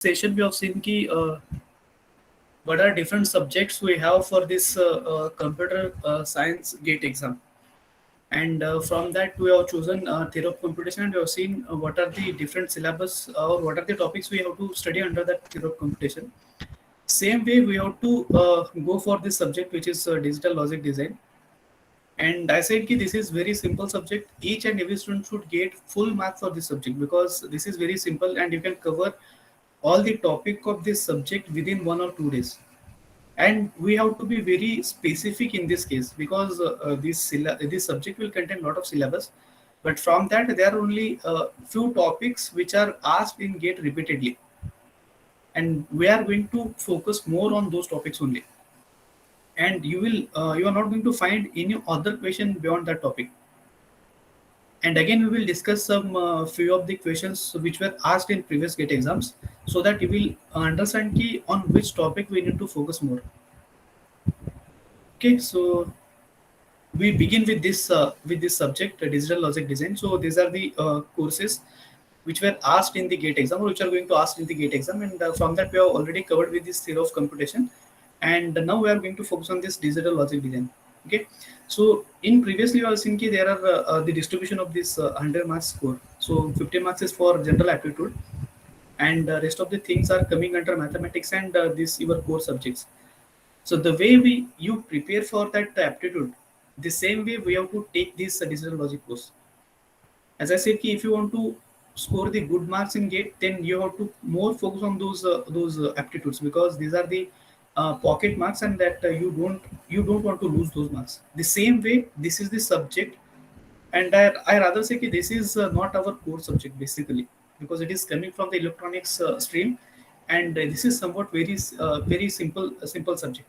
session we have seen what are different subjects we have for this computer science gate exam, and from that we have chosen theory of computation, and we have seen what are the different syllabus or what are the topics we have to study under that theory of computation. Same way we have to go for this subject, which is digital logic design. And I said ki this is very simple subject. Each and every student should get full mark for this subject because this is very simple and you can cover all the topic of this subject within 1 or 2 days. And we have to be very specific in this case because this subject will contain a lot of syllabus. But from that, there are only few topics which are asked in GATE repeatedly, and we are going to focus more on those topics only. And you are not going to find any other question beyond that topic. And again, we will discuss some few of the questions which were asked in previous GATE exams, so that you will understand on which topic we need to focus more. Okay, so we begin with this subject, digital logic design. So these are the courses which were asked in the GATE exam, or which are going to ask in the GATE exam, and from that we have already covered with this theory of computation, and now we are going to focus on this digital logic design. Okay, so in previously you have seen there are the distribution of this 100 marks score. So 50 marks is for general aptitude, and rest of the things are coming under mathematics and this your core subjects. So the way you prepare for that aptitude, the same way we have to take this digital logic course. As I said, if you want to score the good marks in GATE, then you have to more focus on those aptitudes, because these are the pocket marks, and that you don't want to lose those marks. The same way, this is the subject, and I rather say this is not our core subject basically, because it is coming from the electronics stream, and this is somewhat very simple subject.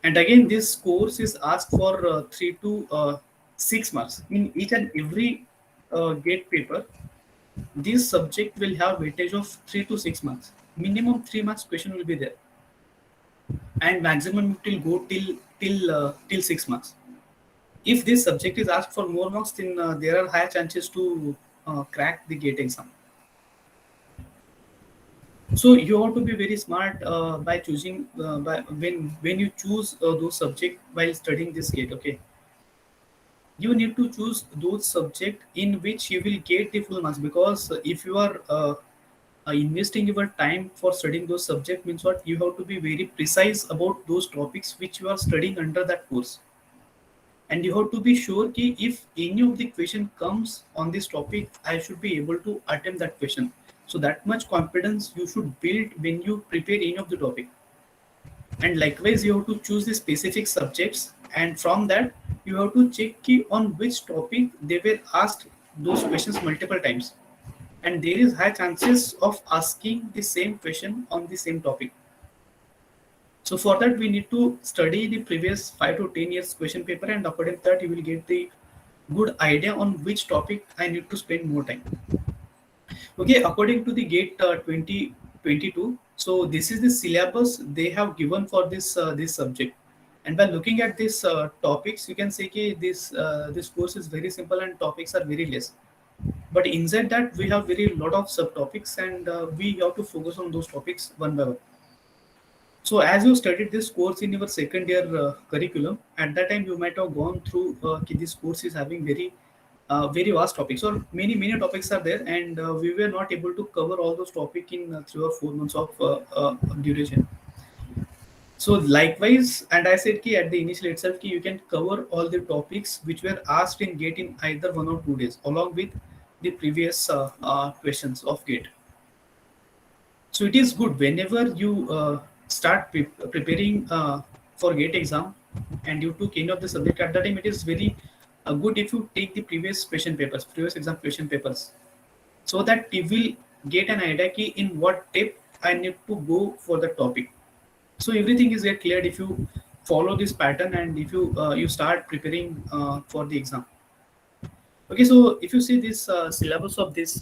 And again, this course is asked for 3 to 6 marks in each and every GATE paper. This subject will have weightage of 3 to 6 marks. Minimum 3 marks question will be there, and maximum it will go till 6 marks. If this subject is asked for more marks, then there are higher chances to crack the GATE exam. So you have to be very smart by choosing by when you choose those subject while studying this GATE. Okay, you need to choose those subject in which you will get the full marks, because if you are investing your time for studying those subject, means what, you have to be very precise about those topics which you are studying under that course. And you have to be sure कि if any of the question comes on this topic, I should be able to attempt that question. So that much confidence you should build when you prepare any of the topic. And likewise, you have to choose the specific subjects, and from that you have to check on which topic they were asked those questions multiple times, and there is high chances of asking the same question on the same topic. So for that, we need to study the previous 5 to 10 years question paper, and according to that, you will get the good idea on which topic I need to spend more time. Okay, according to the GATE 2022, so this is the syllabus they have given for this subject. And by looking at these topics, you can say that this course is very simple and topics are very less. But inside that, we have very lot of subtopics, and we have to focus on those topics one by one. So as you studied this course in your second year curriculum, at that time you might have gone through this course is having very vast topics, or many topics are there, and we were not able to cover all those topics in 3 or 4 months of duration. So likewise, and I said at the initial itself you can cover all the topics which were asked in GATE in either 1 or 2 days, along with the previous questions of GATE. So it is good whenever you start preparing for GATE exam, and you took any of the subject at that time. It is very good if you take the previous exam question papers, so that you will get an idea in what depth I need to go for the topic. So everything is get cleared if you follow this pattern, and if you start preparing for the exam. Okay, so if you see this syllabus of this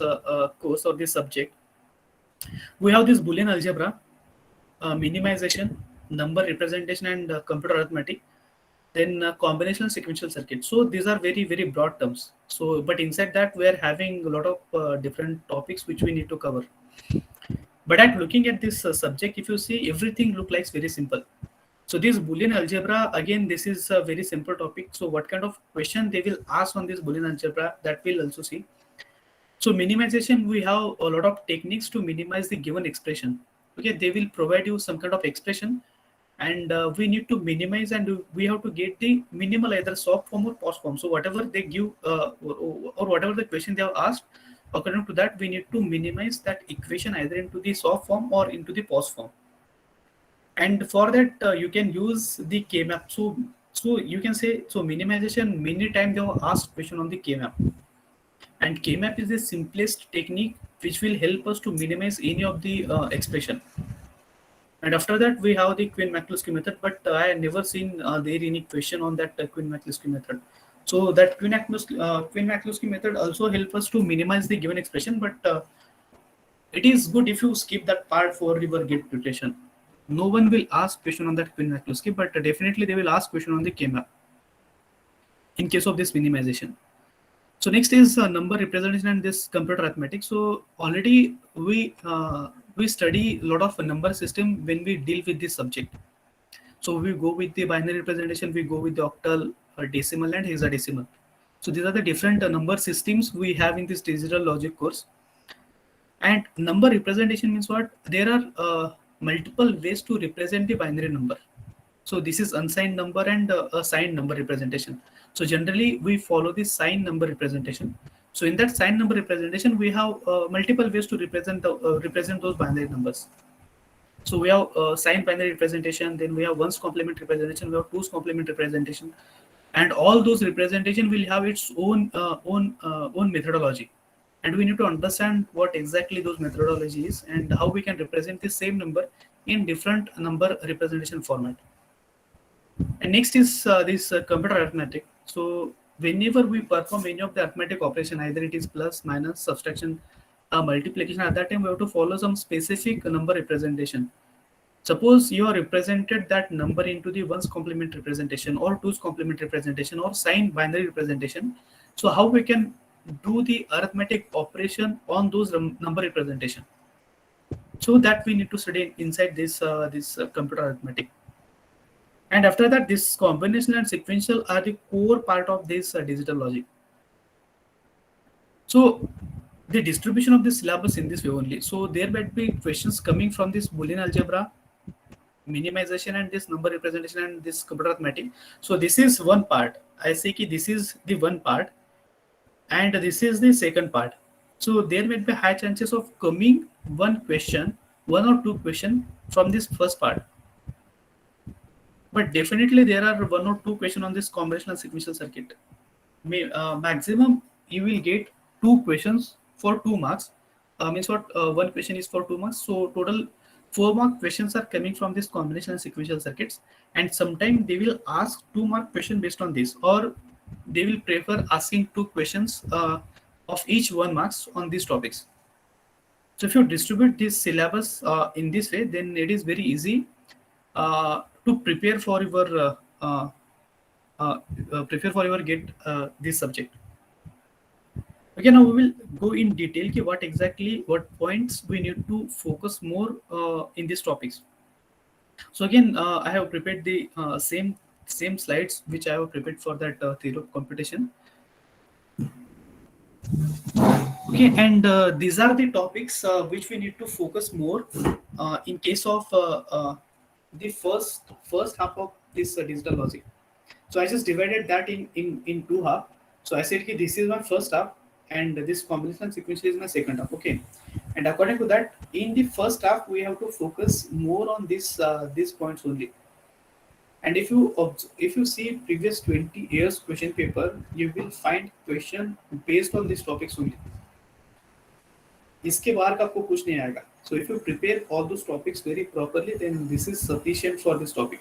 course or this subject, we have this Boolean algebra, minimization, number representation, and computer arithmetic. Then combinational sequential circuit. So these are very broad terms. So but inside that we are having a lot of different topics which we need to cover. But at looking at this subject, if you see, everything look like very simple. So this Boolean algebra, again, this is a very simple topic. So what kind of question they will ask on this Boolean algebra, that we'll also see. So minimization, we have a lot of techniques to minimize the given expression. Okay, they will provide you some kind of expression, and we need to minimize, and we have to get the minimal either soft form or post form. So whatever they give, or whatever the question they have asked, according to that, we need to minimize that equation either into the soft form or into the post form. And for that, you can use the K-map. So you can say, so minimization, many times they have asked question on the K-map. And K-map is the simplest technique which will help us to minimize any of the expression. And after that, we have the Quinn-McCluskey method, but I have never seen there any question on that Quinn-McCluskey method. So that Quinn-McCluskey method also help us to minimize the given expression, but it is good if you skip that part for your gate preparation. No one will ask question on that Quinn-McCluskey, but definitely they will ask question on the K-map in case of this minimization. So next is number representation and this computer arithmetic. So already we study a lot of number system when we deal with this subject. So we go with the binary representation, we go with the octal, decimal, and hexadecimal. So these are the different number systems we have in this digital logic course. And number representation means what? There are multiple ways to represent the binary number. So this is unsigned number and a signed number representation. So generally we follow the signed number representation. So in that signed number representation, we have multiple ways to represent those binary numbers. So we have signed binary representation, then we have ones complement representation, we have twos complement representation, and all those representation will have its own methodology. And we need to understand what exactly those methodology is and how we can represent the same number in different number representation format. And next is this computer arithmetic. So whenever we perform any of the arithmetic operation, either it is plus, minus, subtraction, multiplication, at that time we have to follow some specific number representation. Suppose you are represented that number into the ones complement representation or twos complement representation or signed binary representation. So how we can do the arithmetic operation on those number representation? So that we need to study inside this computer arithmetic. And after that, this combinational and sequential are the core part of this digital logic. So the distribution of the syllabus in this way only. So there might be questions coming from this Boolean algebra, minimization, and this number representation and this computer arithmetic. So this is one part. I say ki this is the one part, and this is the second part. So there might be high chances of coming one question, one or two question from this first part. But definitely there are one or two questions on this combinational sequential circuit. Maximum you will get two questions for 2 marks. Means what? One question is for 2 marks. So total 4 mark questions are coming from this combination and sequential circuits. And sometimes they will ask 2 mark question based on this, or they will prefer asking two questions of each 1 marks on these topics. So if you distribute this syllabus in this way, then it is very easy to prepare for your get this subject. Okay, now we will go in detail ki what points we need to focus more in these topics. So again, I have prepared the same slides which I have prepared for that theory of computation. Okay, and these are the topics which we need to focus more in case of the first half of this digital logic. So I just divided that in two half. So I said ki this is my first half and this combination sequential is my second half. Okay, and according to that, in the first half we have to focus more on these points only. And if you see previous 20 years question paper, you will find question based on these topics only. इसके बाहर का आपको कुछ नहीं आएगा. So if you prepare all those topics very properly, then this is sufficient for this topic.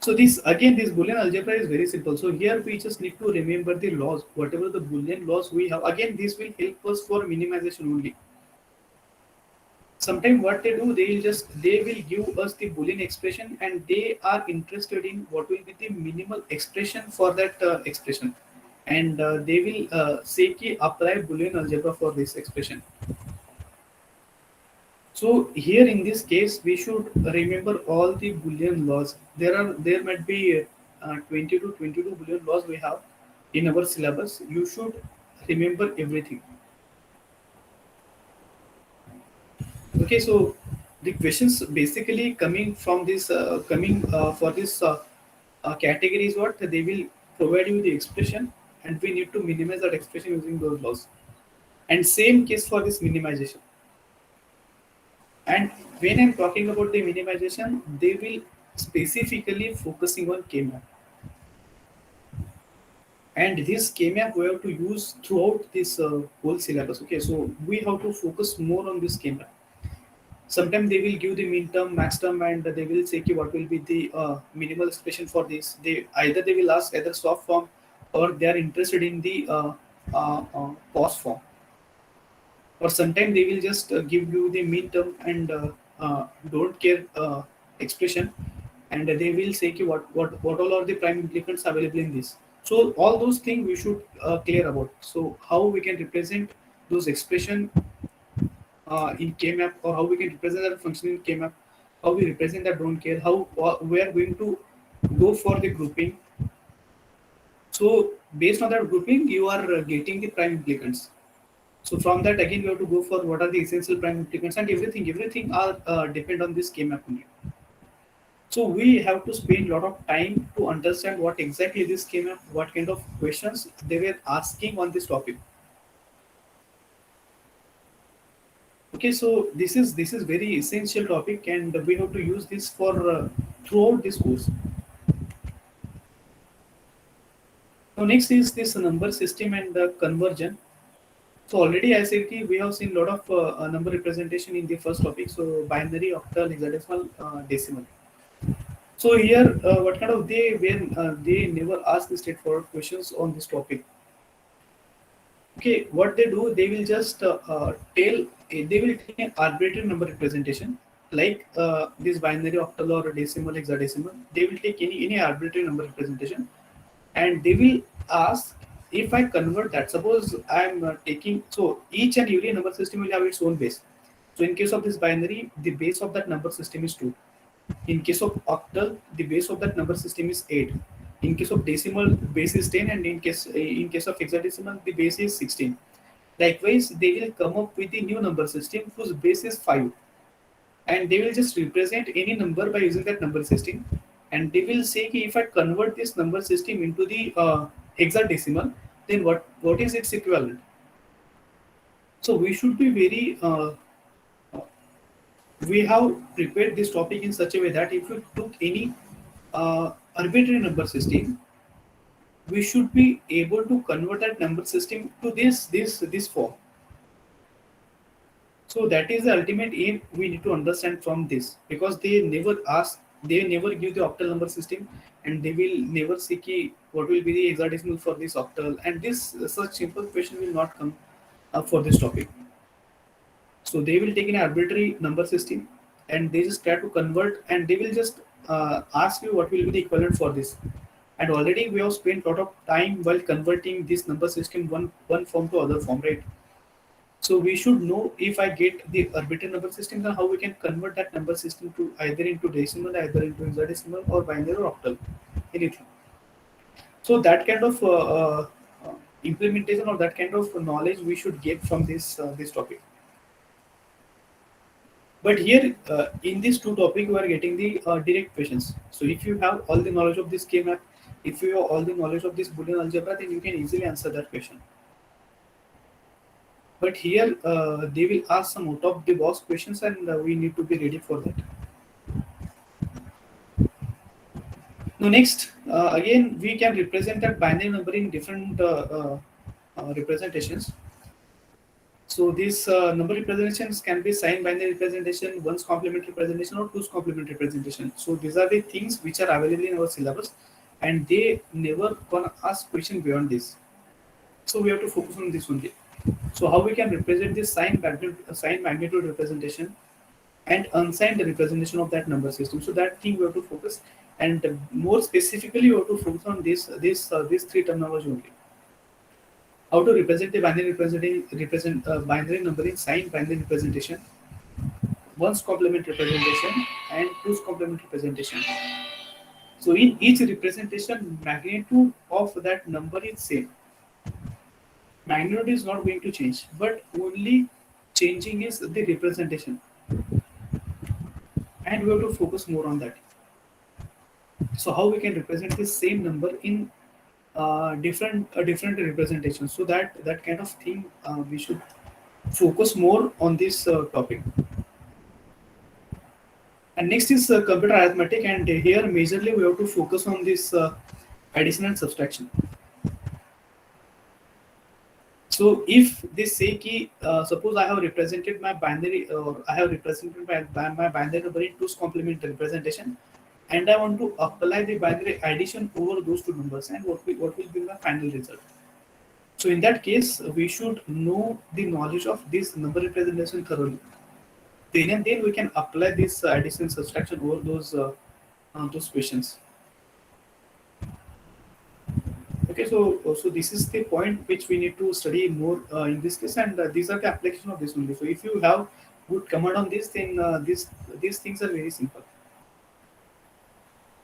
So this Boolean algebra is very simple. So here we just need to remember the laws, whatever the Boolean laws we have. Again, this will help us for minimization only. Sometimes what they do, they will give us the Boolean expression, and they are interested in what will be the minimal expression for that expression, and they will say ki apply Boolean algebra for this expression. So here in this case, we should remember all the Boolean laws. There might be 20 to 22 Boolean laws we have in our syllabus. You should remember everything. Okay, so the questions basically coming from this coming for this category is what they will provide you the expression, and we need to minimize that expression using those laws. And same case for this minimization. And when I'm talking about the minimization, they will specifically focusing on K-map. And this K-map we have to use throughout this whole syllabus. Okay, so we have to focus more on this K-map. Sometimes they will give the mean term, max term, and they will say ki what will be the minimal expression for this. They will ask either soft form, or they are interested in the cost form, or sometimes they will just give you the mean term and don't care expression, and they will say ki what all are the prime implicants available in this. So all those things we should clear about. So how we can represent those expression in K-map, or how we can represent that function in K-map, how we represent that don't care, how we are going to go for the grouping. So based on that grouping, you are getting the prime implicants. So from that again, you have to go for what are the essential prime implicants, and everything are depend on this K-map only. So we have to spend a lot of time to understand what exactly this K-map, what kind of questions they were asking on this topic. Okay, so this is very essential topic, and we have to use this for throughout this course. Now next is this number system and conversion. So already I said ki we have seen a lot of number representation in the first topic. So binary, octal, hexadecimal, decimal. So here, what kind of they never ask the straightforward questions on this topic. Okay, what they do, they will just they will take an arbitrary number representation like this binary, octal, or decimal, hexadecimal. They will take any arbitrary number representation, and they will ask if I convert that. Suppose I'm taking, so each and every number system will have its own base. So in case of this binary, the base of that number system is 2. In case of octal, the base of that number system is 8. In case of decimal, base is 10, and in case of hexadecimal, the base is 16. Likewise, they will come up with the new number system whose base is 5, and they will just represent any number by using that number system, and they will say कि if I convert this number system into the hexadecimal, then what is its equivalent. So we should be very we have prepared this topic in such a way that if you took any arbitrary number system, we should be able to convert that number system to this form. So that is the ultimate aim we need to understand from this, because they never give the octal number system, and they will never see ki what will be the hexadecimal for this octal, and this such simple question will not come up for this topic. So they will take an arbitrary number system, and they just try to convert, and they will just ask you what will be the equivalent for this. And already we have spent a lot of time while converting this number system one form to other form, right? So we should know if I get the arbitrary number system, then how we can convert that number system to either into decimal, either into hexadecimal, or binary, or octal, anything. So that kind of implementation, or that kind of knowledge we should get from this topic. But here in these two topic, we are getting the direct questions. So if you have all the knowledge of this K-map, if you have all the knowledge of this Boolean algebra, then you can easily answer that question. But here they will ask some out of the box questions, and we need to be ready for that. Now next, again we can represent that binary number in different representations. So these number representations can be sign binary representation, one's complement representation, or two's complement representation. So these are the things which are available in our syllabus, and they never gonna ask question beyond this. So we have to focus on this only. So how we can represent this sign magnitude representation and unsigned representation of that number system. So that thing we have to focus, and more specifically, we have to focus on these three terminology only. How to represent the binary binary number in sign binary representation, one's complement representation and two's complement representation. So in each representation, magnitude of that number is same. Magnitude is not going to change, but only changing is the representation, and we have to focus more on that. So how we can represent the same number in different representations. So that kind of thing we should focus more on this topic. And next is computer arithmetic, and here majorly we have to focus on this addition and subtraction. So if they say ki, suppose I have represented my binary, or I have represented my binary number in two's complement representation, and I want to apply the binary addition over those two numbers, and what will be my final result. So in that case, we should know the knowledge of this number representation thoroughly. Then and then we can apply this addition subtraction over those questions. Okay, so this is the point which we need to study more in this case, and these are the application of this only. So if you have good command on this, then these things are very simple.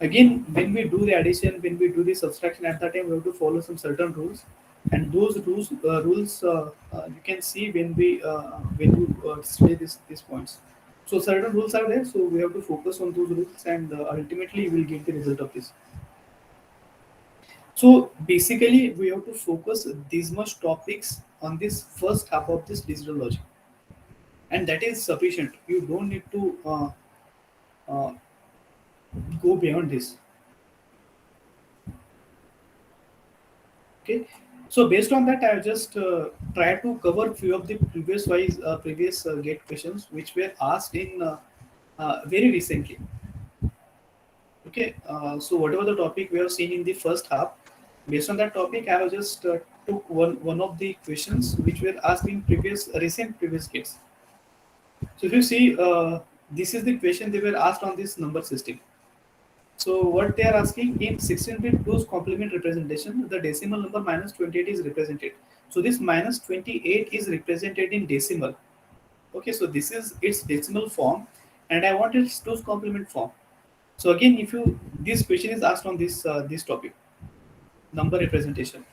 Again, when we do the addition, when we do the subtraction, at that time we have to follow some certain rules, and those rules you can see when you study these points. So certain rules are there, so we have to focus on those rules, and ultimately we will get the result of this. So basically, we have to focus these much topics on this first half of this digital logic, and that is sufficient. You don't need to uh, go beyond this. Okay. So based on that, I have just try to cover few of the previous gate questions which were asked in very recently. Okay. So whatever the topic we have seen in the first half, based on that topic, I have just took one of the questions which were asked in previous gates. So if you see, this is the question they were asked on this number system. So what they are asking, in 16-bit 2's complement representation, the decimal number minus 28 is represented. So this minus 28 is represented in decimal. Okay, so this is its decimal form, and I want its 2's complement form. So again, if you this question is asked on this topic, number representation.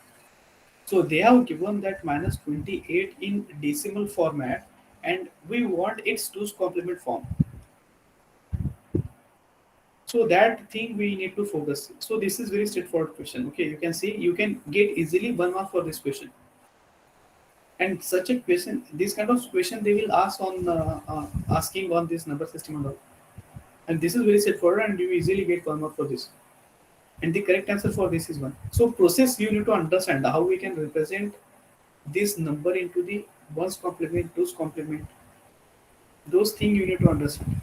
So they have given that minus 28 in decimal format, and we want its 2's complement form. So that thing we need to focus. So this is very straightforward question. Okay, you can see you can get easily 1 mark for this question. And such a question, this kind of question they will ask on asking on this number system and all. And this is very straightforward, and you easily get 1 mark for this. And the correct answer for this is one. So process you need to understand how we can represent this number into the ones complement, two's complement. Those things you need to understand.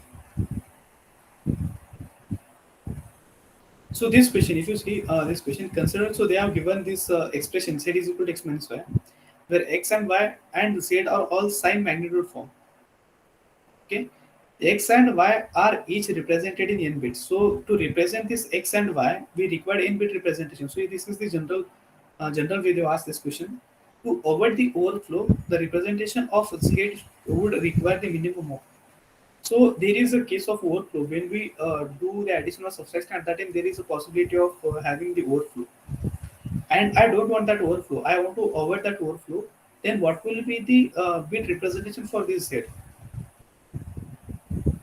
So this question, if you see this question, consider, so they have given this expression z is equal to x minus y, where x and y and z are all sign magnitude form. Okay, x and y are each represented in n bits. So to represent this x and y, we require n bit representation. So this is the general way they ask this question. To avoid the overflow, the representation of z would require the minimum of. So there is a case of overflow when we do the addition or subtraction. At that time, there is a possibility of having the overflow, and I don't want that overflow. I want to avoid that overflow. Then what will be the bit representation for this z?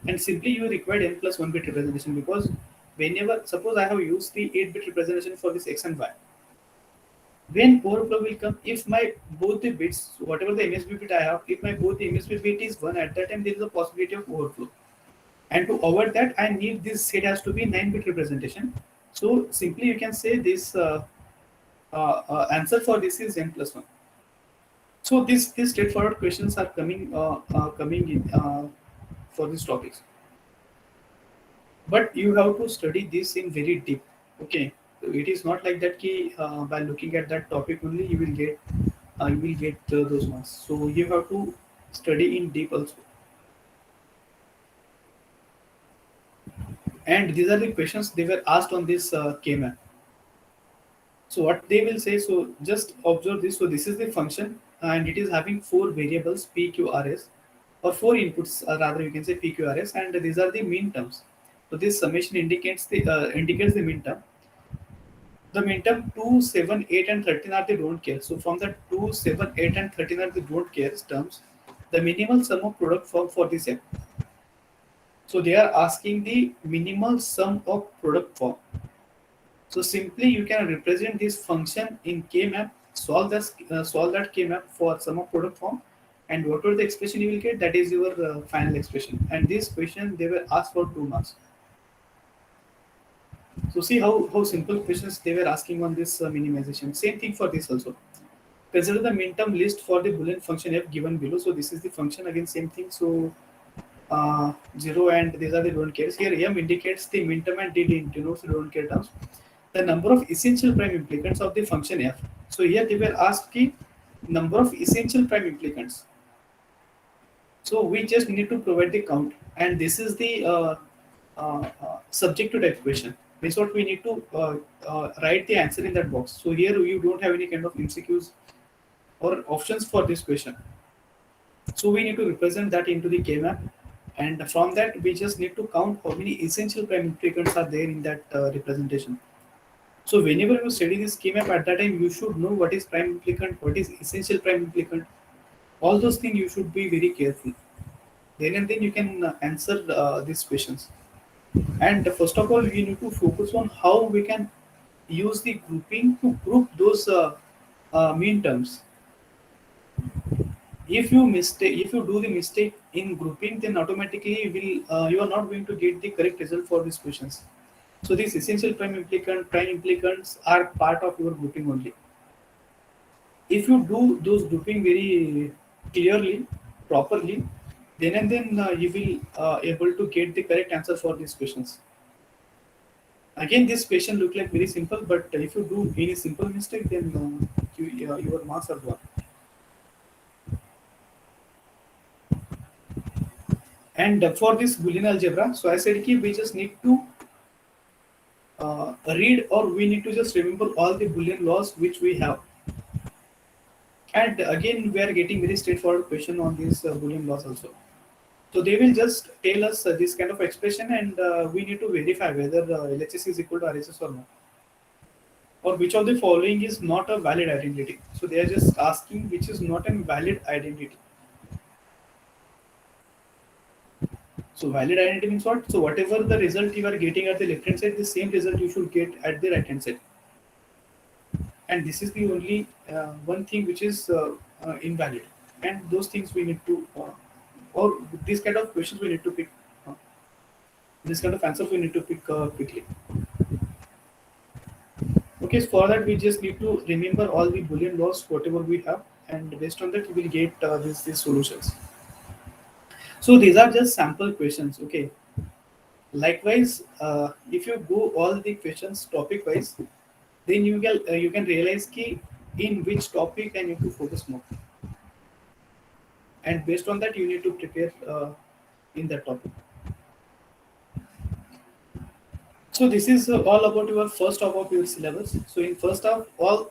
And simply you require n plus 1 bit representation, because whenever suppose I have used the 8-bit representation for this x and y, when overflow will come, if my both the bits, whatever the MSB bit I have, if my both the MSB bit is 1, at that time there is a possibility of overflow. And to avoid that, I need this set has to be 9-bit representation. So simply you can say this answer for this is n plus 1. So these straightforward questions are coming in for these topics. But you have to study this in very deep. Okay, so it is not like that ki by looking at that topic only you will get those marks. So you have to study in deep also. And these are the questions they were asked on this KMAP. So what they will say, so just observe this. So this is the function, and it is having four variables p, q, r, s. or four inputs, rather you can say PQRS, and these are the mean terms. So this summation indicates the mean term. The mean term 2, 7, 8, and 13 are the don't care. So from the 2, 7, 8, and 13 are the don't care terms, the minimal sum of product form for this f. So they are asking the minimal sum of product form. So simply you can represent this function in K-map, solve that K-map for sum of product form, and whatever the expression you will get, that is your final expression. And this question they were asked for 2 marks. So see how simple questions they were asking on this minimization. Same thing for this also. Consider the minterm list for the Boolean function f given below. So this is the function, again same thing. So 0 and these are the don't cares. Here m indicates the minterm and d denotes the don't care terms. The number of essential prime implicants of the function f. So here they were asked the number of essential prime implicants. So we just need to provide the count, and this is the subject to type question. This is what we need to write the answer in that box. So here you don't have any kind of MCQs or options for this question. So we need to represent that into the K-map, and from that we just need to count how many essential prime implicants are there in that representation. So whenever you study this K-map, at that time you should know what is prime implicant, what is essential prime implicant. All those things you should be very careful. Then and then you can answer these questions. And first of all, we need to focus on how we can use the grouping to group those mean terms. If you do the mistake in grouping, then automatically you are not going to get the correct result for these questions. So these essential prime implicants are part of your grouping only. If you do those grouping very clearly, properly, then and then you will able to get the correct answer for these questions. Again, this question look like very simple, but if you do any simple mistake, then your marks are gone. And for this Boolean algebra, so I said ki we just need to read, or we need to just remember all the Boolean laws which we have. And again, we are getting very straightforward question on these Boolean laws also. So they will just tell us this kind of expression, and we need to verify whether LHS is equal to RHS or not, or which of the following is not a valid identity. So they are just asking which is not a valid identity. So valid identity means what? So whatever the result you are getting at the left hand side, the same result you should get at the right hand side. And this is the only one thing which is invalid. And those things we need to, or these kind of questions we need to pick. This kind of answers we need to pick quickly. Okay, so for that we just need to remember all the Boolean laws, whatever we have, and based on that we will get these solutions. So these are just sample questions. Okay. Likewise, if you go all the questions topic wise, then you can realize ki in which topic I need to focus more, and based on that you need to prepare in that topic. So this is all about your first half of your syllabus. So in first half, all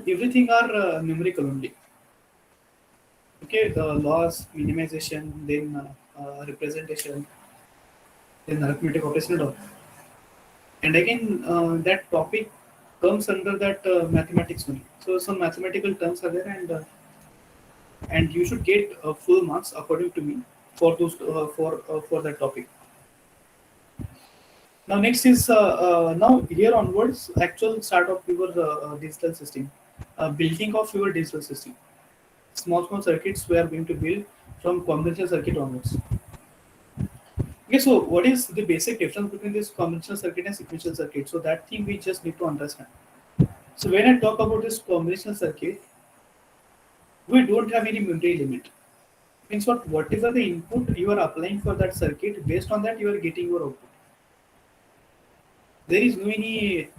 everything are numerical only. Okay, the laws, minimization, then representation, then arithmetic operation and all. And again, that topic comes under that mathematics only. So some mathematical terms are there, and you should get full marks according to me for those for that topic. Now next is now here onwards actual start of your digital system, building of your digital system. Small circuits we are going to build from conventional circuit onwards. Okay, so what is the basic difference between this conventional circuit and sequential circuit? So that thing we just need to understand. So when I talk about this conventional circuit, we don't have any memory limit. Means what? Whatever the input you are applying for that circuit, based on that you are getting your output. There is no any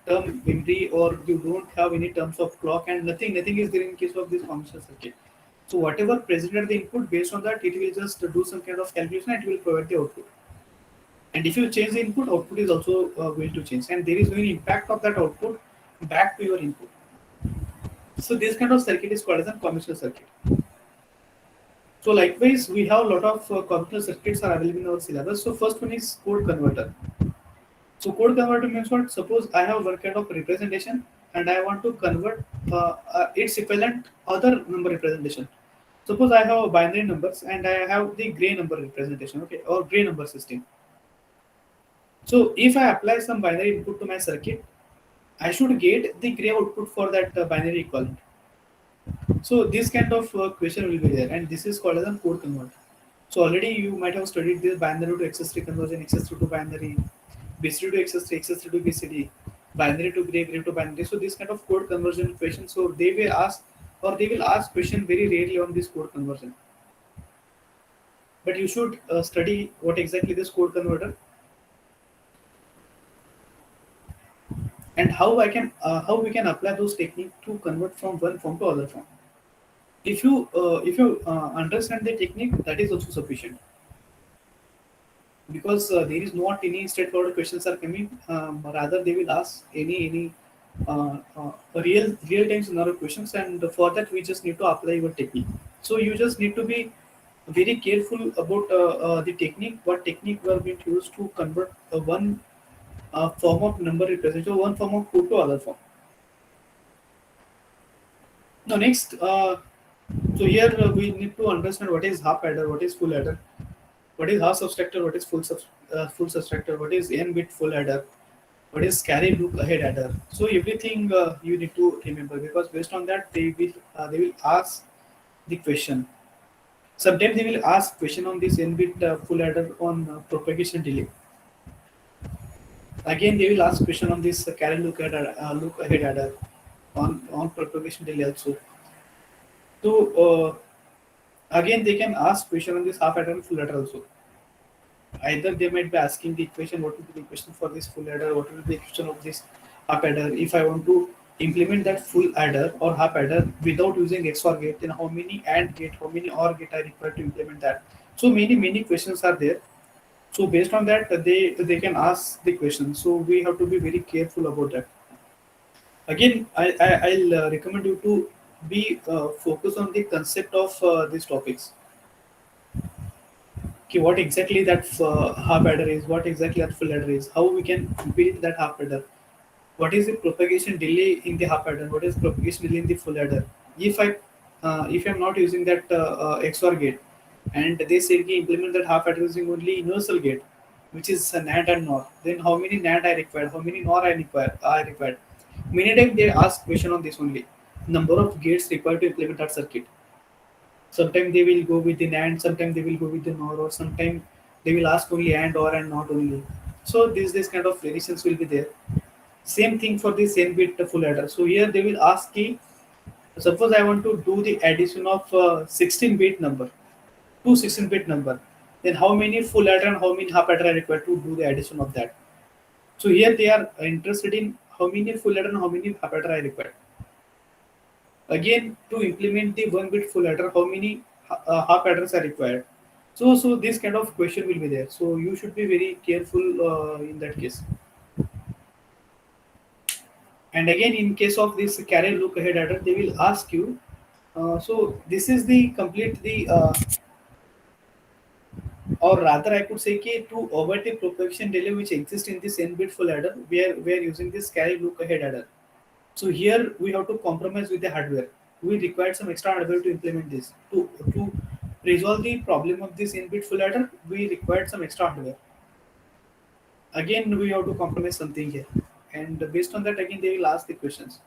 term memory, or you don't have any terms of clock, and nothing is there in case of this conventional circuit. So whatever present at the input, based on that it will just do some kind of calculation and it will provide the output. And if you change the input, output is also going to change, and there is no impact of that output back to your input. So this kind of circuit is called as a conventional circuit. So likewise, we have a lot of computer circuits are available in our syllabus. So first one is code converter. So code converter means what? Suppose I have one kind of representation and I want to convert its equivalent other number representation. Suppose I have binary numbers and I have the gray number representation, okay, or gray number system. So if I apply some binary input to my circuit, I should get the gray output for that binary equivalent. So this kind of question will be there, and this is called as a code converter. So already you might have studied this binary to XS3 conversion, XS3 to binary, BCD to XS3, XS3 to BCD, binary to gray, gray to binary. So this kind of code conversion question. So they will ask, or they will ask question very rarely on this code conversion. But you should study what exactly this code converter and how we can apply those techniques to convert from one form to other form. If you understand the technique, that is also sufficient, because there is not any straightforward questions are coming. Rather, they will ask any real time scenario questions, and for that we just need to apply your technique. So you just need to be very careful about the technique. What technique we are going to use to convert one form of number representation, one form of code to other form. Now next, so here we need to understand what is half adder, what is full adder, what is half subtractor, what is full subtractor, what is n bit full adder, what is carry loop ahead adder. So everything you need to remember, because based on that they will ask the question. Sometimes they will ask question on this n bit full adder on propagation delay. Again they will ask question on this carry loop ahead adder on propagation delay also. So again they can ask question on this half adder and full adder also. Either they might be asking the equation, what will be the equation for this full adder, what will be the equation of this half adder. If I want to implement that full adder or half adder without using XOR gate, then how many AND gate, how many OR gate I require to implement that. So many questions are there. So based on that, they can ask the question. So we have to be very careful about that. Again, I'll recommend you to be focused on the concept of these topics. Okay, what exactly that half adder is, what exactly that full adder is, how we can build that half adder, what is the propagation delay in the half adder, what is propagation delay in the full adder. If I'm not using that XOR gate, and they say we implement that half adder using only universal gate, which is a NAND and NOR, then how many NAND I required, how many NOR I required. Many times they ask question on this only, number of gates required to implement that circuit. Sometimes they will go with the NAND, sometimes they will go with the NOR, or sometimes they will ask only AND or and not only. So this kind of variations will be there. Same thing for this n bit full adder. So here they will ask key. Suppose I want to do the addition of 16-bit number, two 16-bit number. Then how many full adder and how many half adder are required to do the addition of that? So here they are interested in how many full adder and how many half adder are required. Again, to implement the one bit full adder, how many half adders are required? So this kind of question will be there. So you should be very careful in that case. And again, in case of this carry look ahead adder, they will ask you. So this is the complete the, or rather I could say कि to avoid the propagation delay which exists in this n bit full adder, we are using this carry look ahead adder. So here we have to compromise with the hardware. We require some extra hardware to implement this. To resolve the problem of this in-bit full adder, we required some extra hardware. Again, we have to compromise something here. And based on that, again, they will ask the questions.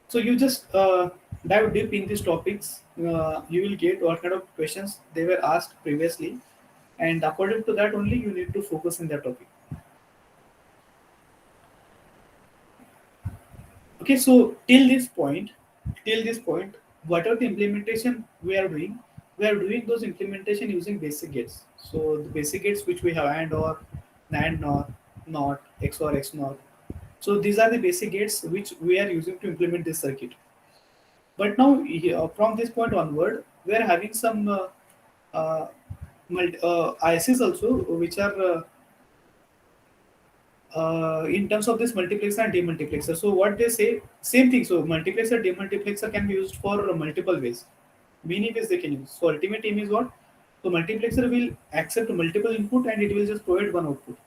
So you just dive deep in these topics. You will get what kind of questions they were asked previously. And according to that only, you need to focus in that topic. Okay, so till this point, whatever the implementation we are doing those implementation using basic gates. So the basic gates which we have AND or NAND NOR, NOT, XOR, XNOR. So these are the basic gates which we are using to implement this circuit. But now from this point onward, we are having some uh, ICs also which are in terms of this multiplexer and demultiplexer. So what they say, same thing. So multiplexer, demultiplexer can be used for multiple ways. many ways they can use. So ultimate aim is what? So multiplexer will accept multiple input and it will just provide one output.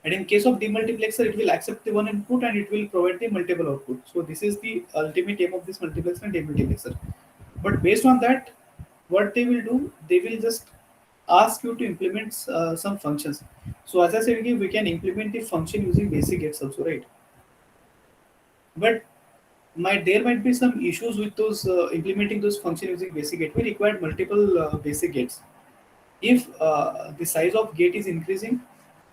And in case of demultiplexer, it will accept the one input and it will provide the multiple output. So this is the ultimate aim of this multiplexer and demultiplexer. But based on that, what they will do, they will just ask you to implement some functions. So as I said, okay, we can implement the function using basic gates also, right? But there might be some issues with those implementing those functions using basic gate. We require multiple basic gates. If the size of gate is increasing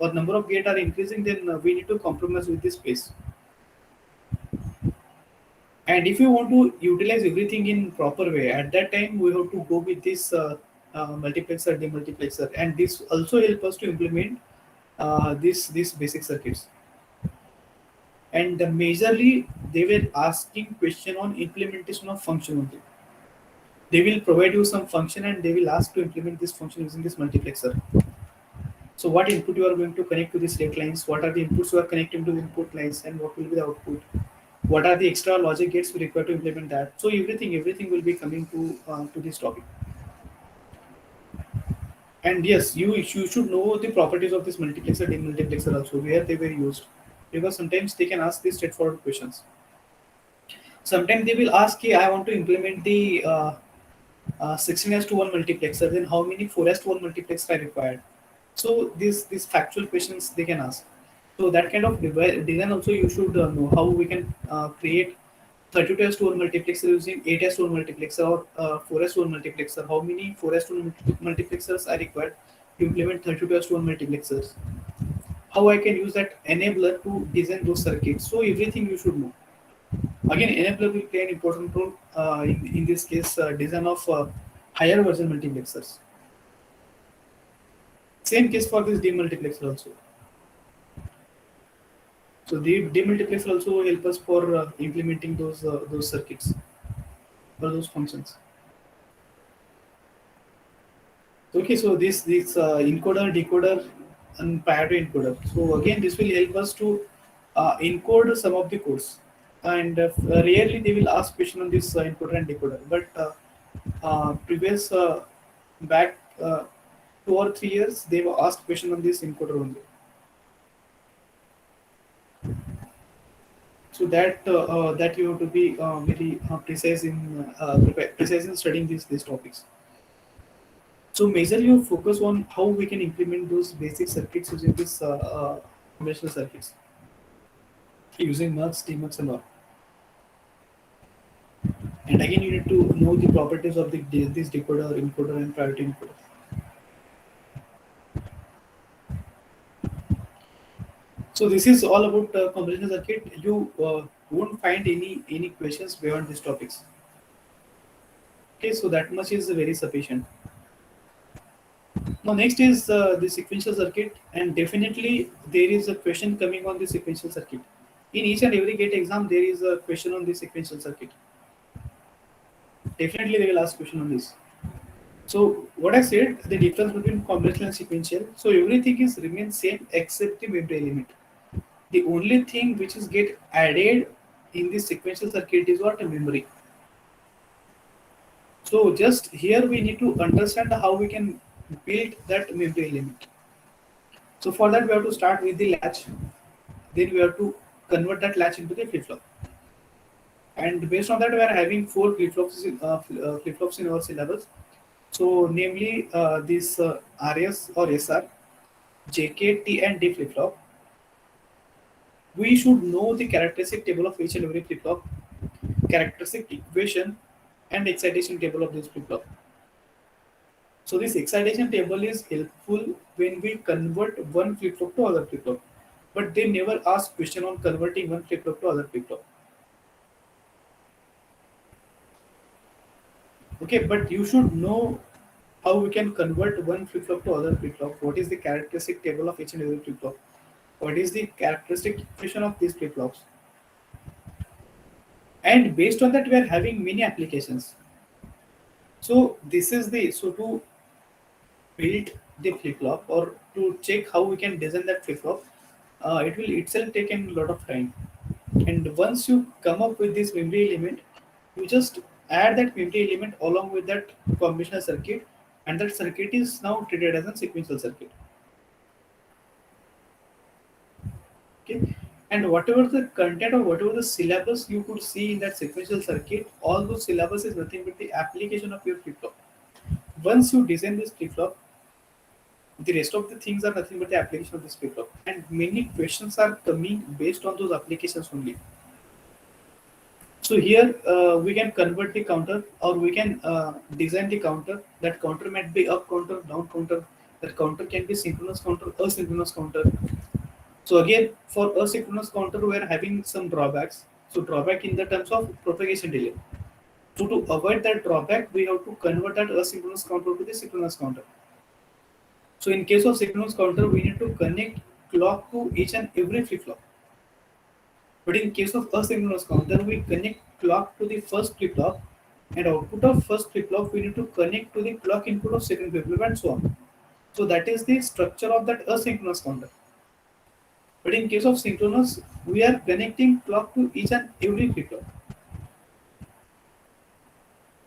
or number of gate are increasing, then we need to compromise with the space. And if you want to utilize everything in proper way, at that time we have to go with this multiplexer, demultiplexer, and this also help us to implement these basic circuits. And majorly they were asking question on implementation of function only. They will provide you some function and they will ask to implement this function using this multiplexer. So what input you are going to connect to the select lines, what are the inputs you are connecting to the input lines, and what will be the output, what are the extra logic gates we require to implement that. So everything will be coming to this topic. And yes, you should know the properties of this multiplexer, demultiplexer also, where they were used, because sometimes they can ask these straightforward questions. Sometimes they will ask, "Hey, I want to implement the 16 as to 1 multiplexer, then how many 4 as to 1 multiplexer are required?" So these factual questions they can ask. So that kind of design also you should know how we can create 32 as to 1 multiplexer using 8 as to 1 multiplexer or 4 as to 1 multiplexer. How many 4 as to 1 multiplexers are required to implement 32 as to 1 multiplexers? How I can use that enabler to design those circuits? So everything you should know. Again, enabler will play an important role in this case, design of higher version multiplexers. Same case for this demultiplexer also. So the demultiplexer also help us for implementing those circuits or those functions. Okay, so this encoder, decoder, and priority encoder. So again, this will help us to encode some of the codes, and rarely they will ask question on this encoder and decoder. But previous back 2 or 3 years, they were asked question on this encoder only. So that you have to be very precise in studying these topics. So majorly you focus on how we can implement those basic circuits using this conventional circuits, using mux, demux, and all. And again, you need to know the properties of this decoder, encoder, and priority encoder. So this is all about conventional circuit. You won't find any questions beyond these topics. Okay, so that much is very sufficient. Now next is the sequential circuit, and definitely there is a question coming on the sequential circuit. In each and every gate exam, there is a question on the sequential circuit. Definitely they will ask question on this. So what I said, the difference between conventional and sequential. So everything is remains same except the memory element. The only thing which is get added in the sequential circuit is what? A memory. So just here we need to understand how we can build that memory element. So for that we have to start with the latch. Then we have to convert that latch into the flip flop. And based on that, we are having four flip flops in our syllabus. So namely this RS or SR, JK, T, and D flip flop. We should know the characteristic table of each and every flip flop, characteristic equation, and excitation table of this flip flop. So this excitation table is helpful when we convert one flip flop to other flip flop. But they never ask question on converting one flip flop to other flip flop. Okay, but you should know how we can convert one flip flop to other flip flop. What is the characteristic table of each and every flip flop? What is the characteristic equation of these flip flops? And based on that, we are having many applications. So this is the so to build the flip flop or to check how we can design that flip flop. It will itself take a lot of time. And once you come up with this memory element, you just add that memory element along with that combinational circuit, and that circuit is now treated as a sequential circuit. Okay, and whatever the content or whatever the syllabus you could see in that sequential circuit, all those syllabus is nothing but the application of your flip flop. Once you design this flip flop, the rest of the things are nothing but the application of this flip flop, and many questions are coming based on those applications only. So here we can convert the counter, or we can design the counter. That counter might be up counter, down counter. That counter can be synchronous counter, asynchronous counter. So again, for asynchronous counter, we are having some drawbacks. So drawback in the terms of propagation delay. So to avoid that drawback, we have to convert that asynchronous counter to the synchronous counter. So in case of synchronous counter, we need to connect clock to each and every flip flop. But in case of asynchronous counter, we connect clock to the first flip flop, and output of first flip flop we need to connect to the clock input of second flip flop, and so on. So that is the structure of that asynchronous counter. But in case of synchronous, we are connecting clock to each and every flip flop.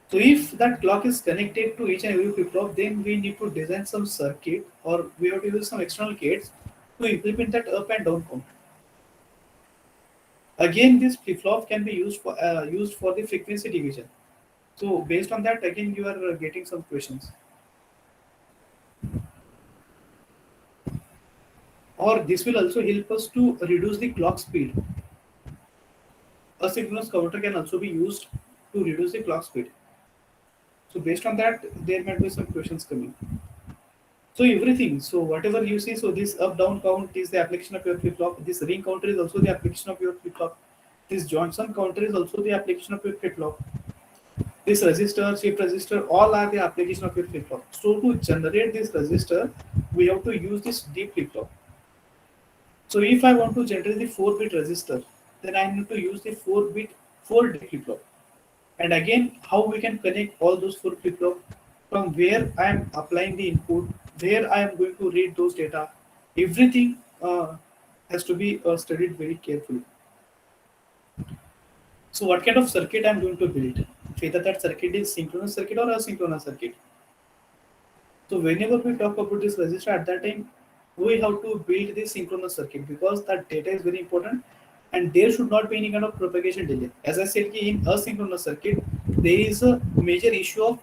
So if that clock is connected to each and every flip flop, then we need to design some circuit, or we have to use some external gates to implement that up and down count. Again, this flip flop can be used for the frequency division. So based on that, again you are getting some questions. Or this will also help us to reduce the clock speed. A synchronous counter can also be used to reduce the clock speed. So based on that, there might be some questions coming. So everything, so whatever you see, so this up down count is the application of your flip flop. This ring counter is also the application of your flip flop. This Johnson counter is also the application of your flip flop. This resistor, shift resistor, all are the application of your flip flop. So to generate this resistor, we have to use this D flip flop. So if I want to generate the 4-bit resistor, then I need to use the 4-bit 4D flip flop. And again, how we can connect all those 4 flip flop, from where I am applying the input, where I am going to read those data, everything has to be studied very carefully. So what kind of circuit I am going to build? Whether that circuit is synchronous circuit or asynchronous circuit. So whenever we talk about this resistor, at that time we have to build this synchronous circuit, because that data is very important, and there should not be any kind of propagation delay. As I said, in asynchronous circuit, there is a major issue of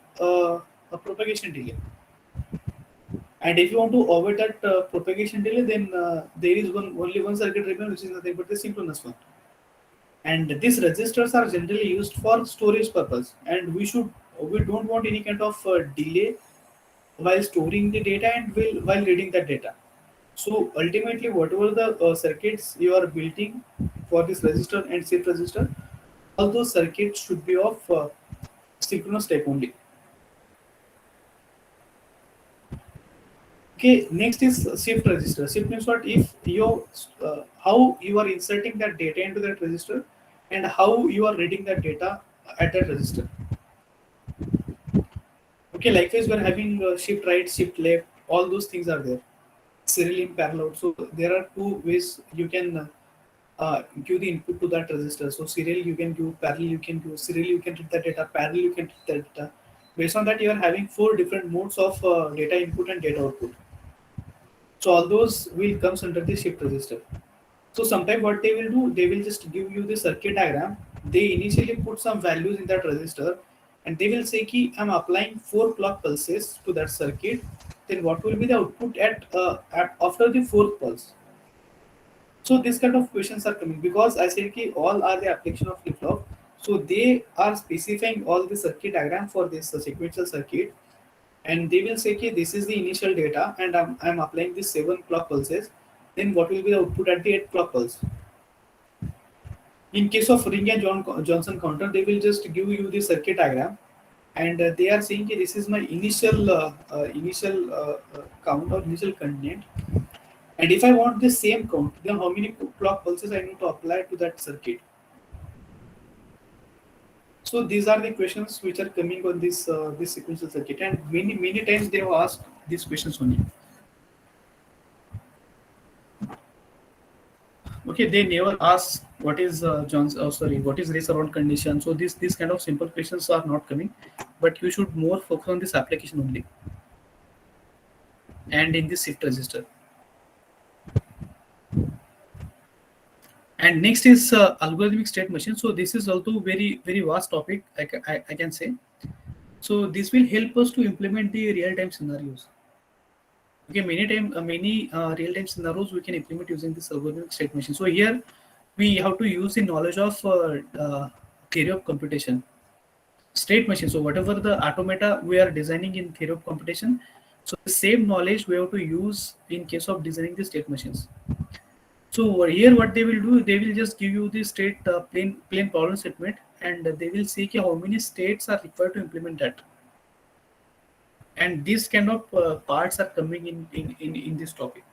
a propagation delay. And if you want to avoid that propagation delay, then there is only one circuit remains, which is nothing but the synchronous one. And these registers are generally used for storage purpose, and we don't want any kind of delay while storing the data and while reading that data. So ultimately, whatever the circuits you are building for this resistor and shift resistor, all those circuits should be of synchronous type only. Okay, next is shift register. Shift means what? If you how you are inserting that data into that register, and how you are reading that data at that register. Okay, likewise, we're having shift right, shift left. All those things are there. Serial in parallel. So there are two ways you can give the input to that register. So serial you can give, parallel you can give, serial you can read the data, parallel you can read the data. Based on that, you are having 4 different modes of data input and data output. So all those will comes under the shift register. So sometime what they will do, they will just give you the circuit diagram. They initially put some values in that register, and they will say ki I'm applying 4 clock pulses to that circuit. Then what will be the output at after the 4th pulse? So this kind of questions are coming, because I said ki all are the application of flip flop. So they are specifying all the circuit diagram for this sequential circuit, and they will say ki this is the initial data, and I'm applying this 7 clock pulses. Then what will be the output at the 8 clock pulse? In case of Ring and Johnson counter, they will just give you the circuit diagram, and they are saying this is my initial count or initial content. And if I want the same count, then how many clock pulses I need to apply to that circuit? So these are the questions which are coming on this sequential circuit, and many times they have asked these questions only. Okay, they never ask what is John's sorry, what is race around condition. So these kind of simple questions are not coming, but you should more focus on this application only and in this shift register. And next is algorithmic state machine. So this is also very vast topic, I can say. So this will help us to implement the real time scenarios. Okay, many real time scenarios we can implement using this algorithmic state machine. So here we have to use the knowledge of theory of computation, state machine. So whatever the automata we are designing in theory of computation, so the same knowledge we have to use in case of designing the state machines. So over here, what they will do, they will just give you the state plain problem statement, and they will see ki how many states are required to implement that. And these kind of parts are coming in this topic,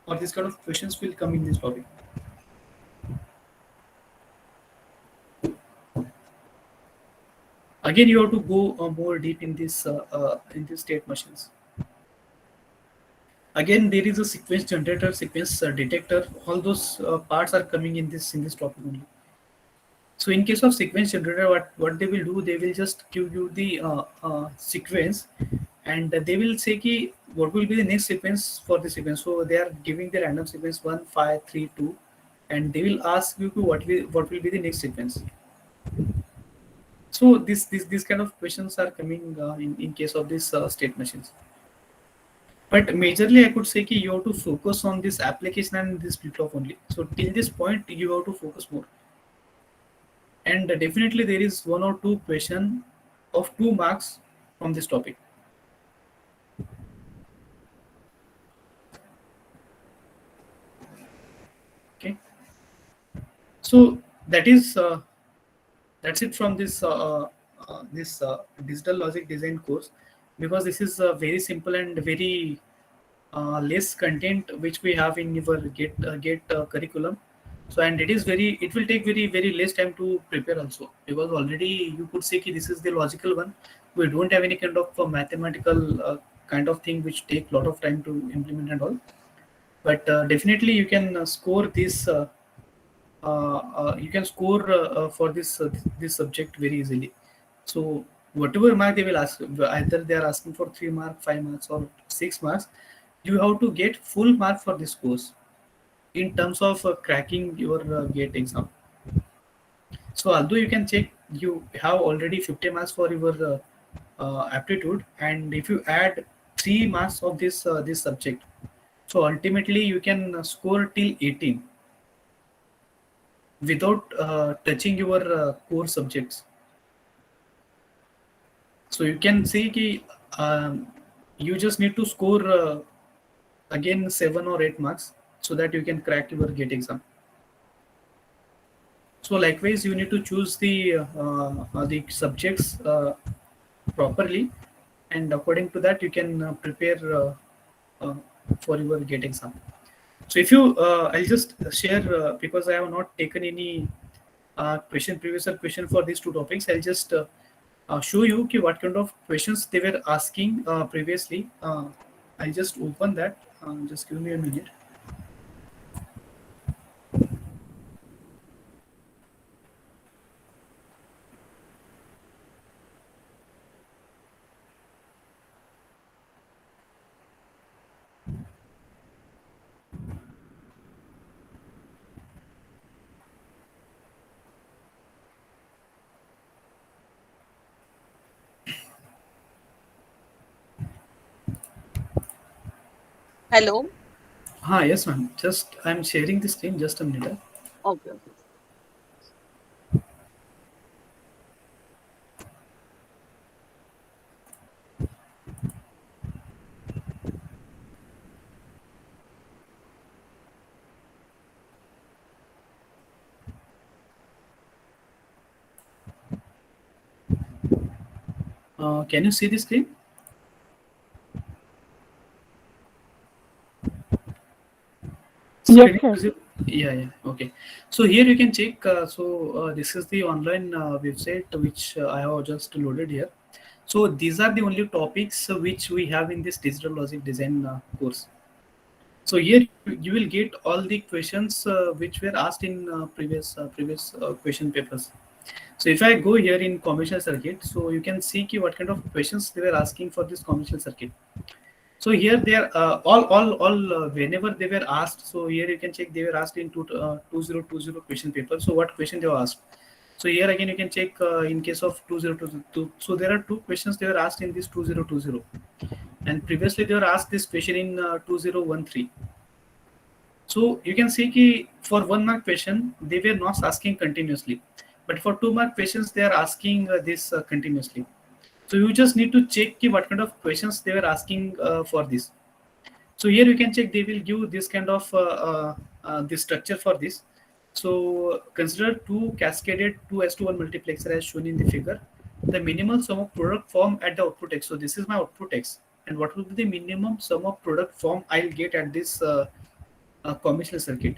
or this kind of questions will come in this topic. Again, you have to go more deep in this state machines. Again, there is a sequence generator, sequence detector. All those parts are coming in this topic only. So in case of sequence generator, what they will do, they will just give you the sequence, and they will say ki what will be the next sequence for the sequence. So they are giving the random sequence 1, 5, 3, 2, and they will ask you to what will be the next sequence. So these kind of questions are coming in case of these state machines. But majorly, I could say ki you have to focus on this application and this flip-flop only. So till this point, you have to focus more. And definitely there is one or two question of 2 marks from this topic. Okay, so that's it from this digital logic design course, because this is very simple and very less content which we have in your get curriculum. So and it will take very less time to prepare also, because already you could say ki this is the logical one. We don't have any kind of mathematical kind of thing which take lot of time to implement and all. But definitely you can score for this subject very easily. So whatever mark they will ask, either they are asking for 3 mark, 5 marks, or 6 marks, you have to get full mark for this course in terms of cracking your gate exam. So although you can check, you have already 50 marks for your aptitude, and if you add 3 marks of this subject, so ultimately you can score till 18 without touching your core subjects. So you can see ki you just need to score again 7 or 8 marks so that you can crack your gate exam. So likewise, you need to choose the subjects properly, and according to that, you can prepare uh, for your gate exam. So if you, I'll just share because I have not taken any previous question for these two topics. I'll just show you ki what kind of questions they were asking previously. I'll just open that. Just give me a minute. Hello. Yes, ma'am. Just I'm sharing the screen. Just a minute. Okay. Okay. Can you see the screen? Yes, Screen sir. visible? Yeah. Okay. So here you can check. This is the online website which I have just loaded here. So these are the only topics which we have in this digital logic design course. So here you will get all the questions which were asked in previous question papers. So if I go here in conventional circuit, so you can see ki what kind of questions they were asking for this conventional circuit. So here they are all whenever they were asked. So here you can check they were asked in 2020 question paper. So what question they were asked? So here again you can check in case of 2022. So there are two questions they were asked in this 2020, and previously they were asked this question in 2013. So you can see ki for 1 mark question they were not asking continuously, but for 2 mark questions they are asking this continuously. So you just need to check ki what kind of questions they were asking for this. So here you can check they will give this kind of this structure for this. So consider two cascaded 2:1 multiplexer as shown in the figure. The minimum sum of product form at the output x. So this is my output x, and what will be the minimum sum of product form I'll get at this conventional circuit.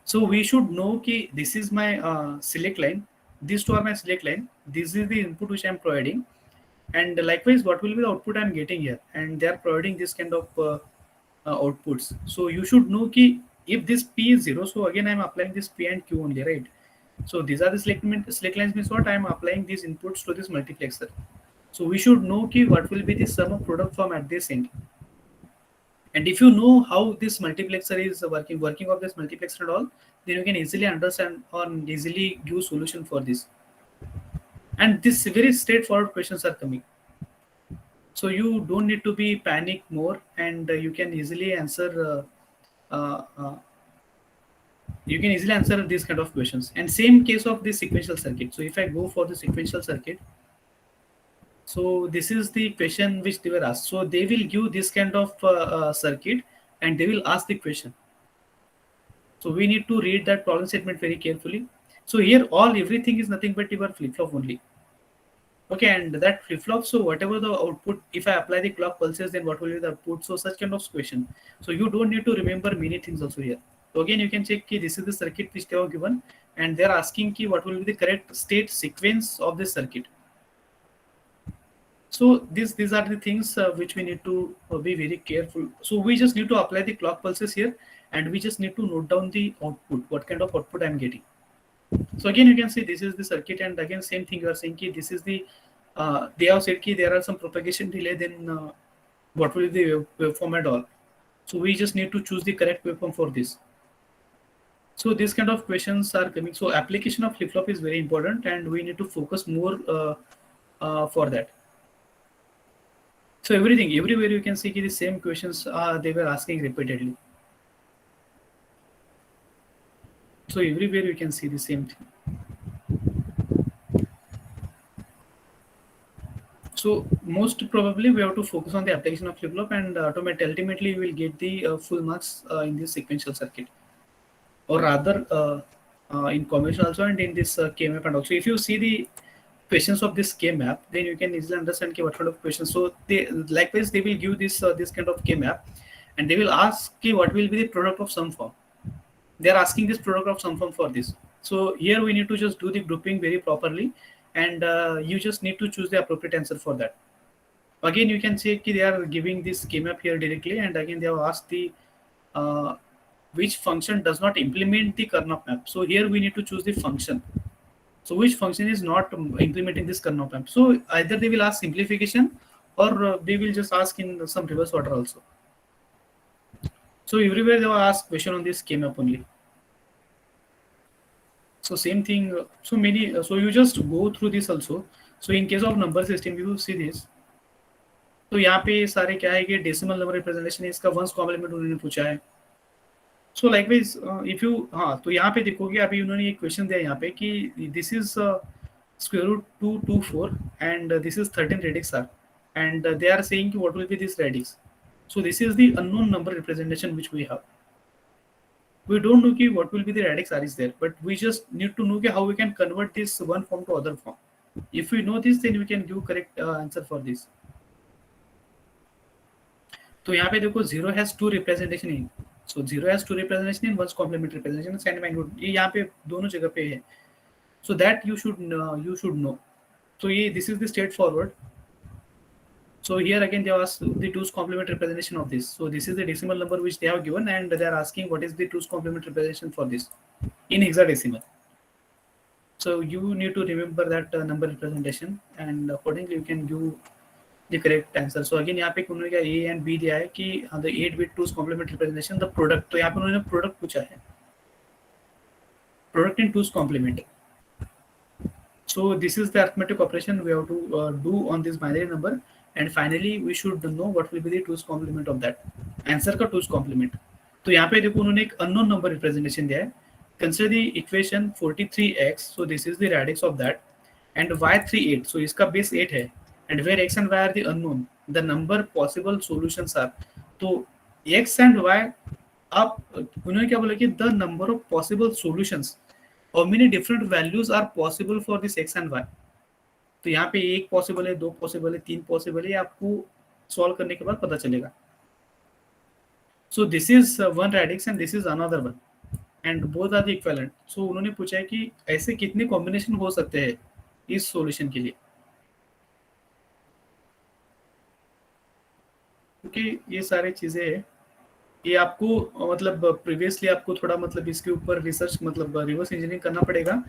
So we should know ki this is my select line. These two are my select line. This is the input which I'm providing, and likewise what will be the output I'm getting here, and they are providing this kind of outputs. So you should know ki if this p is 0, so again I'm applying this p and q only, right? So these are the select lines means what I'm applying these inputs to this multiplexer. So we should know ki what will be the sum of product form at this end. And if you know how this multiplexer is working of this multiplexer and all, then you can easily understand or easily give solution for this. And this very straightforward questions are coming. So you don't need to be panic more, and you can easily answer these kind of questions. And same case of the sequential circuit. So if I go for the sequential circuit, so this is the question which they were asked. So they will give this kind of circuit, and they will ask the question. So we need to read that problem statement very carefully. So here everything is nothing but your flip flop only. Okay, and that flip flop, so whatever the output, if I apply the clock pulses, then what will be the output? So such kind of question. So you don't need to remember many things also here. So again, you can check ki this is the circuit which they have given, and they're asking ki what will be the correct state sequence of this circuit. So these are the things which we need to be very careful. So we just need to apply the clock pulses here, and we just need to note down the output, what kind of output I'm getting. So again, you can see this is the circuit, and again same thing you are saying ki this is the they have said ki there are some propagation delay, then what will be the waveform and all. So we just need to choose the correct waveform for this. So these kind of questions are coming. So application of flip flop is very important, and we need to focus more for that. So everywhere you can see ki the same questions they were asking repeatedly. So everywhere you can see the same thing. So most probably we have to focus on the application of flip flop, and ultimately you will get the full marks in this sequential circuit, or rather in conventional also, and in this K-map and also. If you see the questions of this K-map, then you can easily understand what kind of questions. So they likewise they will give this kind of K-map, and they will ask what will be the product of some form. They are asking this product of some form for this. So here we need to just do the grouping very properly, and you just need to choose the appropriate answer for that. Again, you can say they are giving this K-map here directly, and again they have asked the which function does not implement the Karnaugh map. So here we need to choose the function. So which function is not implementing this Karnaugh map? So either they will ask simplification, or they will just ask in some reverse order also. So everywhere they will ask question on this K-map only. So same thing. So many. So you just go through this also. So in case of number system, you see this. तो यहाँ पे सारे क्या है कि decimal number representation है, इसका once complement उन्होंने पूछा है. सो लाइकवाइज इफ यू तो यहाँ पे देखोगे अभी उन्होंने एक क्वेश्चन दिया यहाँ पे कि this is square root 224 and this is 13 radix r, and they are saying what will be this radix. So this is the unknown number representation which we have. We don't know what will be the radix r is there, but we just need to know how we can convert this one form to other form. If we know this, then we can give correct answer for this. तो यहाँ पे देखो 0 has two representation in, so 0 has two representation in, one's complement representation and magnitude, ये यहाँ पे दोनों जगह पे है. So that you should know. So ये this is the straightforward. So here again they ask the 2's complement representation of this. So this is the decimal number which they have given, and they are asking what is the 2's complement representation for this in hexadecimal. So you need to remember that number representation, and accordingly you can give the correct answer. So again यहाँ पे उन्होंने क्या A and B दिया है कि the 8-bit 2's complement representation the product. तो यहाँ पे उन्होंने product पूछा है, product in 2's complement. So this is the arithmetic operation we have to do on this binary number, and finally we should know what will be the 2's complement of that answer का 2's complement. तो यहाँ पे देखो उन्होंने एक unknown number representation दिया है. Consider the equation 43x. So this is the radix of that, and y 38. So इसका base 8 है, and where x and y are the unknown, the number possible solutions are. तो x and y आप उन्होंने क्या बोला कि the number of possible solutions, how many different values are possible for this x and y. तो यहाँ पे एक पॉसिबल है, दो पॉसिबल है, तीन पॉसिबल है, आपको सॉल्व करने के बाद पता चलेगा. So this is one radix and this is another one, and both are the equivalent. So उन्होंने पूछा है कि ऐसे कितने कॉम्बिनेशन हो सकते हैं इस सॉल्यूशन के लिए, क्योंकि ये सारी चीजें हैं. ये आपको मतलब प्रीवियसली आपको थोड़ा मतलब इसके ऊपर रिसर्च मतलब रिवर्स इंजीनियरिंग करना पड़ेगा,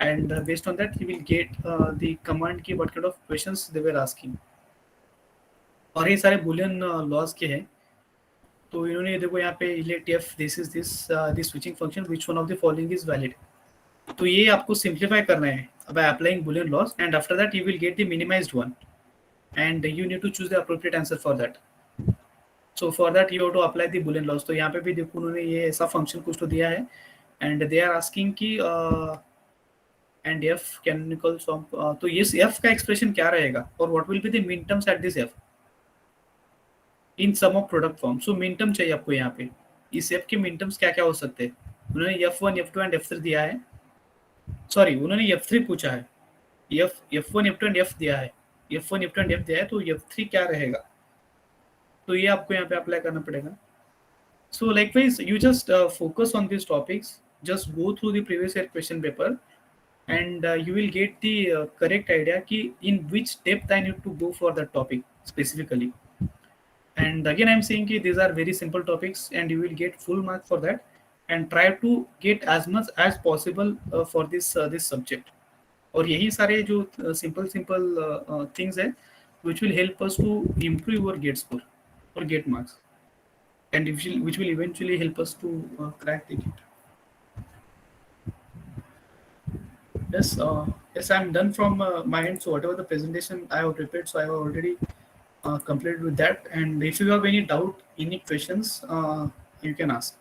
and based on that you will get the command की what kind of questions they were asking. और ये सारे boolean laws के हैं. तो इन्होंने देखो यहाँ पे let f this is this the switching function which one of the following is valid. तो ये आपको simplify करना है by applying boolean laws, and after that you will get the minimized one, and you need to choose the appropriate answer for that. So for that you have to apply the boolean laws. तो यहाँ पे भी देखो उन्होंने ये ऐसा function कुछ तो दिया है, and they are asking कि and f canonical sum. तो ये f का एक्सप्रेशन क्या रहेगा, और what will be the min terms at this f in sum of product form. So min term चाहिए आपको यहाँ पे, इस f के min terms क्या क्या हो सकते हैं. उन्होंने f1 f2 and f3 दिया है, सॉरी उन्होंने f3 पूछा है, f1 f2 and f दिया है, f1 f2 and f दिया है, तो f3 क्या रहेगा, तो ये आपको यहाँ पे अप्लाई करना पड़ेगा. So likewise you just focus on these topics, just go through the previous year question paper, and you will get the correct idea ki in which depth I need to go for that topic specifically. And again I'm saying ki these are very simple topics, and you will get full mark for that, and try to get as much as possible for this subject. और यही सारे जो simple things है which will help us to improve your gate score or gate marks, and which will eventually help us to crack the gate. Yes, I'm done from my end. So whatever the presentation I have prepared, so I have already completed with that. And if you have any doubt, any questions, you can ask.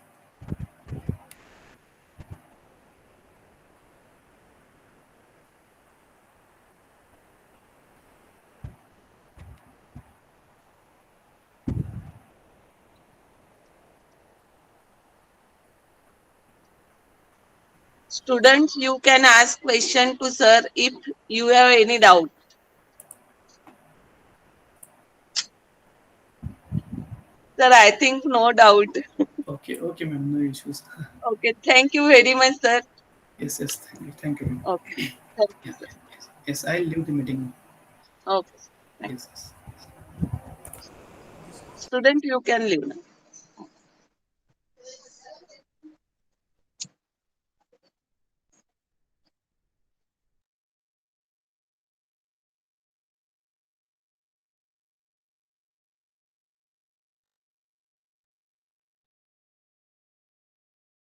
Students, you can ask question to sir if you have any doubt. Sir, I think no doubt. Okay, ma'am, no issues. Okay, thank you very much, sir. Yes, thank you. Ma'am. Okay, thank you, sir. Yes, I'll leave the meeting. Okay. Yes. Student, you can leave now.